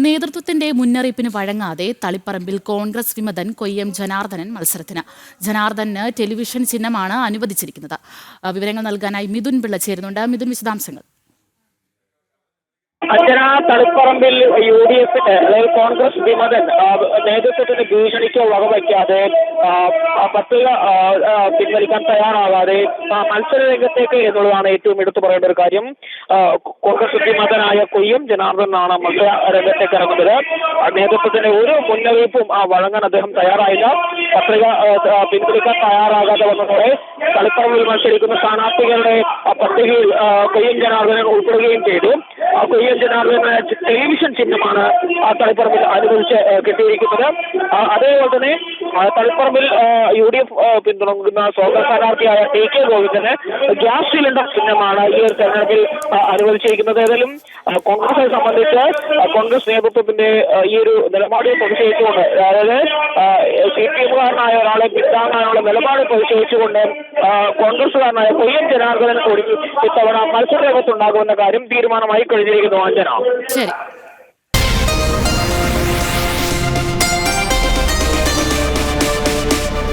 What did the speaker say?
നേതൃത്വത്തിന്റെ മുന്നറിയിപ്പിന് വഴങ്ങാതെ തളിപ്പറമ്പിൽ കോൺഗ്രസ് വിമതൻ കൊയ്യം ജനാർദ്ദനൻ മത്സരത്തിന്. ജനാർദ്ദനന് ടെലിവിഷൻ ചിഹ്നമാണ് അനുവദിച്ചിരിക്കുന്നത്. വിവരങ്ങൾ നൽകാനായി മിഥുൻ പിള്ള ചേരുന്നുണ്ട്. മിഥുൻ, വിശദാംശങ്ങൾ. അഞ്ജന, തളിപ്പറമ്പിൽ UDF അതായത് കോൺഗ്രസ് വിമതൻ നേതൃത്വത്തിന് ഭീഷണിക്കോ വകവയ്ക്കാതെ പത്രിക പിൻവലിക്കാൻ തയ്യാറാകാതെ മത്സര രംഗത്തേക്ക് എന്നുള്ളതാണ് ഏറ്റവും എടുത്തു പറയേണ്ട ഒരു കാര്യം. കോൺഗ്രസ് വിമതനായ കൊയ്യം ജനാർദ്ദനാണ് മത്സര രംഗത്തേക്ക് ഇറങ്ങുന്നത്. നേതൃത്വത്തിന് ഒരു മുന്നറിയിപ്പും വഴങ്ങാൻ അദ്ദേഹം തയ്യാറായില്ല. പത്രിക പിൻവലിക്കാൻ തയ്യാറാകാതെ വന്നതോടെ തളിപ്പറമ്പിൽ മത്സരിക്കുന്ന സ്ഥാനാർത്ഥികളുടെ പത്രികയിൽ കൊയ്യം ജനാർദ്ദനൻ ഉൾപ്പെടുകയും ചെയ്തു. കൊയ്യം ജനാർദ്ദന ടെലിവിഷൻ ചിഹ്നമാണ് തളിപ്പറമ്പിൽ അനുവദിച്ച് കിട്ടിയിരിക്കുന്നത്. അതേപോലെ തന്നെ തളിപ്പറമ്പിൽ UDF പിന്തുണക്കുന്ന സ്വതന്ത്ര സ്ഥാനാർത്ഥിയായ TK ഗോവിന്ദന് ഗ്യാസ് സിലിണ്ടർ ചിഹ്നമാണ് ഈ ഒരു തെരഞ്ഞെടുപ്പിൽ അനുവദിച്ചിരിക്കുന്നത്. ഏതായാലും കോൺഗ്രസിനെ സംബന്ധിച്ച് കോൺഗ്രസ് നേതൃത്വത്തിന്റെ ഈ ഒരു നിലപാടിൽ പ്രതിഷേധിച്ചുകൊണ്ട്, അതായത് CPM-കാരനായ ഒരാളെ പിന്താങ്ങാനുള്ള നിലപാട് പ്രതിഷേധിച്ചുകൊണ്ട് കോൺഗ്രസുകാരനായ കൊയ്യം ജനാർദ്ദനൻ കൂടി ഇത്തവണ മത്സര രംഗത്തുണ്ടാകുമെന്ന കാര്യം തീരുമാനമായി കഴിഞ്ഞിരിക്കുന്നു. അഞ്ജന. ശരി.